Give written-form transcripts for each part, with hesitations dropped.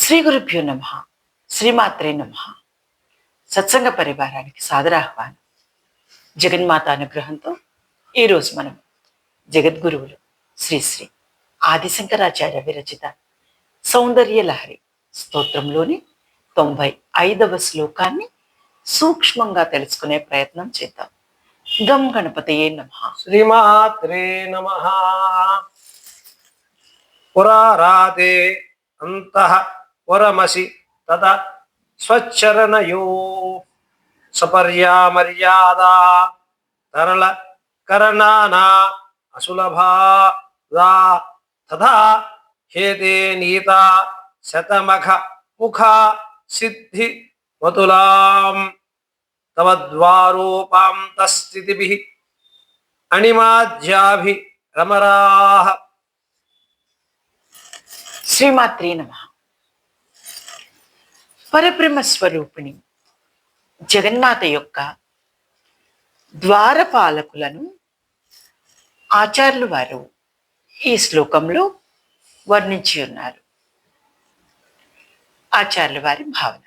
శ్రీ గురుభ్యో నమ. శ్రీమాత్రే నమ. సత్సంగ పరివారానికి సాదరాహ్వానం. జగన్మాత అనుగ్రహంతో ఈరోజు మనం జగద్గురువులు శ్రీ శ్రీ ఆదిశంకరాచార్య విరచిత సౌందర్య లహరి స్తోత్రంలోని 95వ శ్లోకాన్ని సూక్ష్మంగా తెలుసుకునే ప్రయత్నం చేద్దాం. గం గణపతయే నమః. శ్రీమాత్రే నమః. పురారాతే అంతః పురమసి తత స్వచ్చరణయో సపర్యా మర్యాదా తరళ కరణానా అసులభా తథా హేతే నీత శతమఖ ముఖ సిద్ధి మతులాం తవ ద్వారోపాంతస్థితిభిః అణిమాధ్యాభి రమరాః. శ్రీమాత్రే నమః. పరబ్రహ్మ స్వరూపిణి జగన్మాత యొక్క ద్వారపాలకులను ఆచార్యులు వారు ఈ శ్లోకంలో వర్ణించి ఉన్నారు. ఆచార్యుల వారి భావన: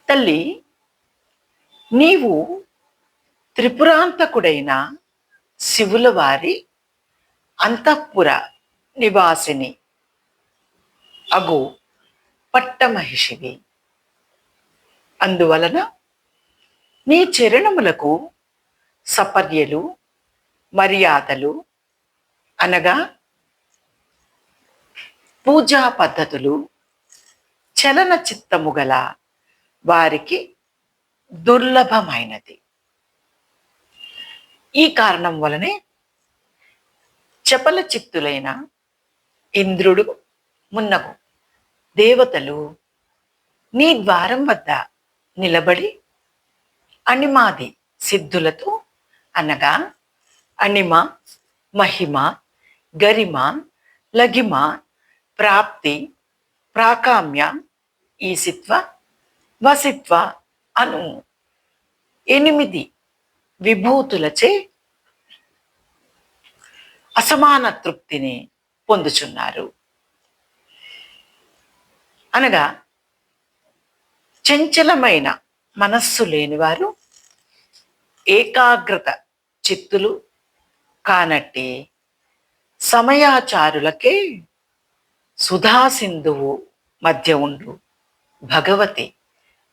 తల్లి, నీవు త్రిపురాంతకుడైన శివుల వారి అంతఃపుర నివాసిని అగు పట్టమహిషివి. అందువలన నీ చరణములకు సపర్యలు మర్యాదలు అనగా పూజా పద్ధతులు చలన చిత్తము గల వారికి దుర్లభమైనది. ఈ కారణం వలనే చపల చిత్తులైన ఇంద్రుడు మున్నగు దేవతలు నీ ద్వారం వద్ద నిలబడి అణిమాది సిద్ధులతో అనగా అణిమ, మహిమ, గరిమ, లఘిమ, ప్రాప్తి, ప్రాకామ్య, ఈసిత్వ, వసిత్వ అను 8 విభూతులచే అసమాన తృప్తిని పొందుచున్నారు. అనగా చంచలమైన మనస్సు లేనివారు, ఏకాగ్రత చిత్తులు కానట్టి సమయాచారులకే సుధాసింధువు మధ్య ఉండు భగవతి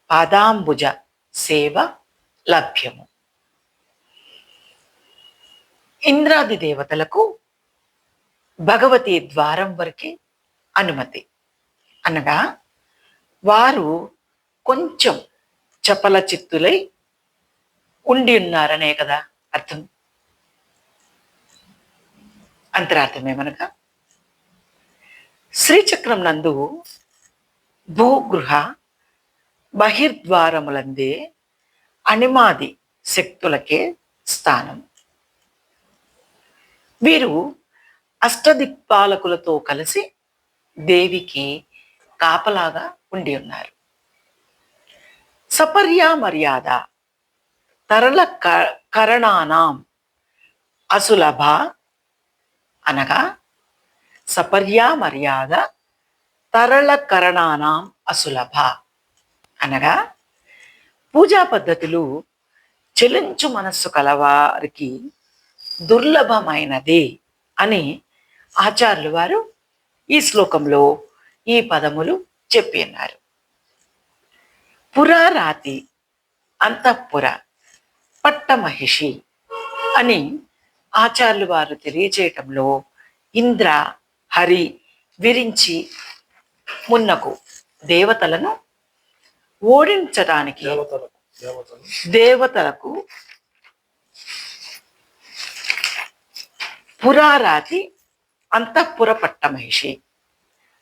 పాదాంబుజ సేవ లభ్యము. ఇంద్రాది దేవతలకు భగవతి ద్వారం వరకే అనుమతి. అనగా వారు కొంచెం చపల చిత్తులై ఉండి ఉన్నారనే కదా అర్థం. అంతరార్థమేమనగా, శ్రీచక్రం నందు భూగృహ బహిర్ద్వారములందే అణిమాది శక్తులకే స్థానం. వీరు అష్టదిక్పాలకులతో కలిసి దేవికి కాపలాగా ఉండి ఉన్నారు. సపర్యా మర్యాద తరళ కరణానాం అసులభ అనగా సపర్యా మర్యాద తరళ కరణానాం అసులభ అనగా పూజా పద్ధతులు చెలించు మనస్సు కలవారికి దుర్లభమైనది అని ఆచార్యులు వారు ఈ శ్లోకంలో ఈ పదములు చెప్పి ఉన్నారు. పురారాతి అంతఃపుర పట్టమహిషి అని ఆచార్యులు వారు తెలియజేయటంలో ఇంద్ర, హరి, విరించి మున్నకు దేవతలను ఓడించడానికి దేవతలకు పురారాతి అంతఃపుర పట్టమహిషి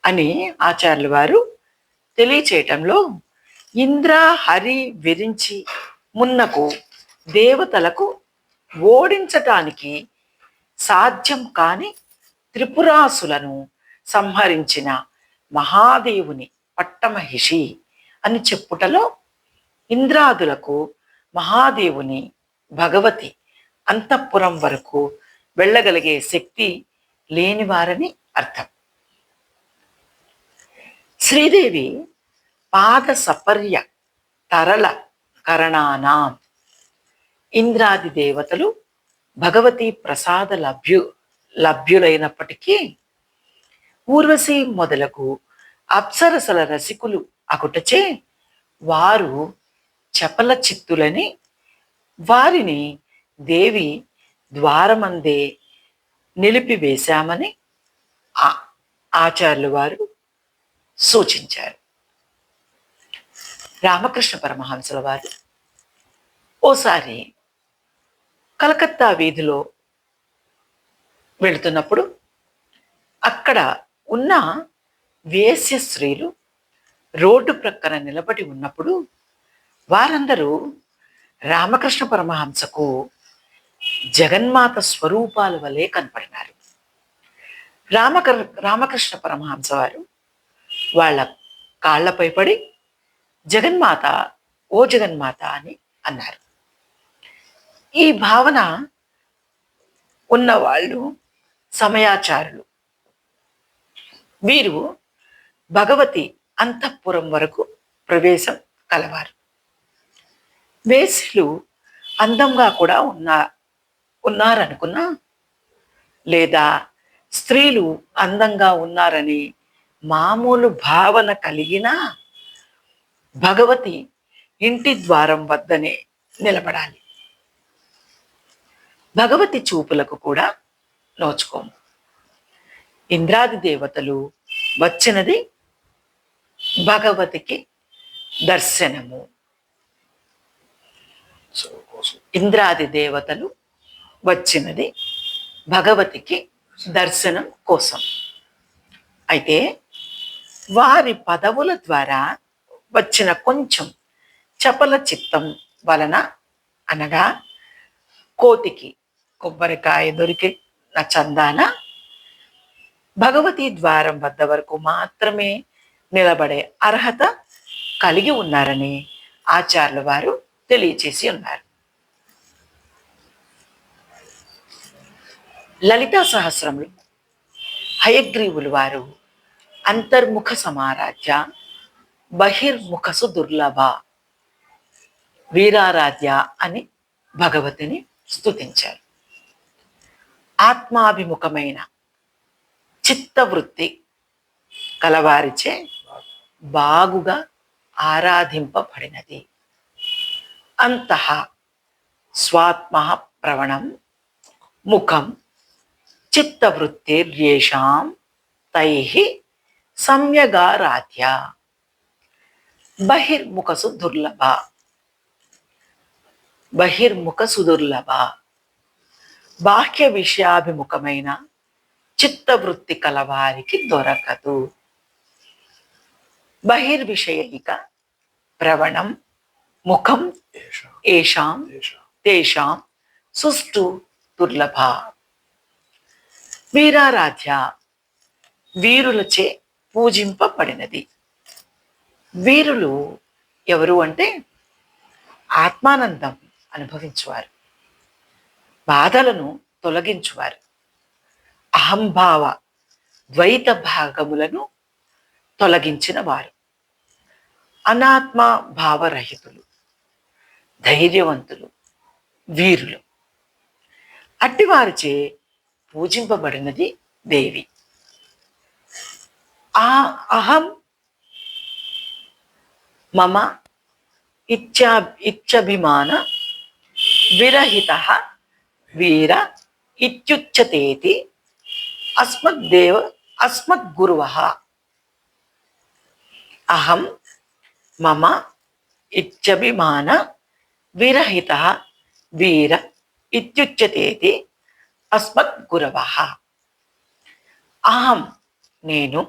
అని ఆచార్యులు వారు తెలియచేయటంలో ఇంద్ర, హరి, విరించి మున్నకు దేవతలకు ఓడించటానికి సాధ్యం కాని త్రిపురాసులను సంహరించిన మహాదేవుని పట్టమహిషి అని చెప్పుటలో ఇంద్రాదులకు మహాదేవుని భగవతి అంతఃపురం వరకు వెళ్ళగలిగే శక్తి లేనివారని అర్థం. శ్రీదేవి పాద సపర్య తరళ కరణానాం. ఇంద్రాది దేవతలు భగవతి ప్రసాద లభ్యులైనప్పటికీ ఊర్వశి మొదలగు అప్సరసల రసికులు అగుటచే వారు చపల చిత్తులని వారిని దేవి ద్వారమందే నిలిపివేశామని ఆచార్యులు వారు సూచించారు. రామకృష్ణ పరమహంసుల వారు ఓసారి కలకత్తా వీధిలో వెళుతున్నప్పుడు అక్కడ ఉన్న వేశ్య స్త్రీలు రోడ్డు ప్రక్కన నిలబడి ఉన్నప్పుడు వారందరూ రామకృష్ణ పరమహంసకు జగన్మాత స్వరూపాల వలె కనపడినారు. రామకృష్ణ పరమహంస వారు వాళ్ళ కాళ్లపై పడి జగన్మాత, ఓ జగన్మాత అని అన్నారు. ఈ భావన ఉన్నవాళ్ళు సమయాచారులు. వీరు భగవతి అంతఃపురం వరకు ప్రవేశం కలవారు. వేశ్యలు అందంగా కూడా ఉన్నారనుకున్నా, లేదా స్త్రీలు అందంగా ఉన్నారని మామూలు భావన కలిగినా భగవతి ఇంటి ద్వారం వద్దనే నిలబడాలి. భగవతి చూపులకు కూడా నోచుకోము. ఇంద్రాది దేవతలు వచ్చినది భగవతికి దర్శనము. ఇంద్రాది దేవతలు వచ్చినది భగవతికి దర్శనం కోసం. అయితే వారి పదవుల ద్వారా వచ్చిన కొంచెం చపల చిత్తం వలన, అనగా కోతికి కొబ్బరికాయ దొరికిన చందాన భగవతి ద్వారం వద్ద వరకు మాత్రమే నిలబడే అర్హత కలిగి ఉన్నారని ఆచార్యుల వారు తెలియచేసి ఉన్నారు. లలితా సహస్రంలో హయగ్రీవులు వారు అంతర్ముఖ సమారాధ్య బహిర్ముఖసు దుర్లభ వీరారాధ్య అని భగవతిని స్తుతించారు. ఆత్మాభిముఖమైన చిత్తవృత్తి కలవారిచే బాగుగా ఆరాధింపబడినది. అంతః స్వాత్మ ప్రవణం ముఖం చిత్తవృత్తిర్యేషాం తైః సమ్యగారాధ్య బహిర్ముఖసు దుర్లభ. బహిర్ముఖసు దుర్లభ బాహ్య విషయాభిముఖమైన చిత్తవృత్తి కలవారికి దొరకదు. బహిర్విషయైక ప్రవణం ముఖం ఏషాం తేషాం సుష్టు దుర్లభ. వీరారాధ్య వీరులచే పూజింపబడినది. వీరులు ఎవరు అంటే ఆత్మానందం అనుభవించువారు, బాధలను తొలగించువారు, అహంభావ ద్వైత భాగములను తొలగించిన వారు, అనాత్మ భావరహితులు, ధైర్యవంతులు, వీరులు. అట్టివారిచే పూజింపబడినది దేవి. ఆ అహం మమ ఇత్యభిమాన విరహిత వీర ఇత్యుచ్యతేతి అస్మద్గురువః. అహం మమ ఇత్యభిమాన విరహిత వీర ఇత్యుచ్యతేతి అస్మద్గురవః. అహం నేను,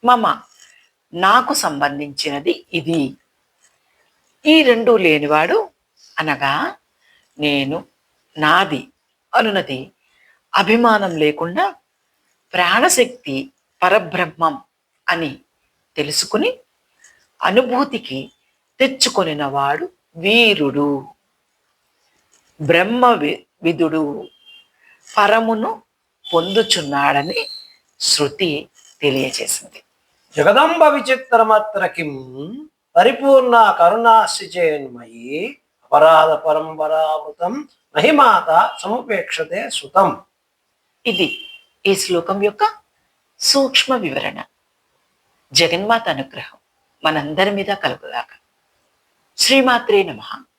మమ నాకు సంబంధించినది ఇది. ఈ రెండు లేనివాడు, అనగా నేను నాది అనునది అభిమానం లేకుండా ప్రాణశక్తి పరబ్రహ్మం అని తెలుసుకుని అనుభూతికి తెచ్చుకొనినవాడు వీరుడు, బ్రహ్మ విదుడు, పరమును పొందుచున్నాడని శృతి తెలియజేసింది. జగదంబ విచిత్రమత్ర కిం పరిపూర్ణ కరుణాస్య చేన్మయి అపరాధ పరంపరావృతం మహిమాత సముపేక్షతే సుతం. ఇది ఈ శ్లోకం యొక్క సూక్ష్మ వివరణ. జగన్మాత అనుగ్రహం మనందరి మీద కలుగుగాక. శ్రీమాత్రే నమః.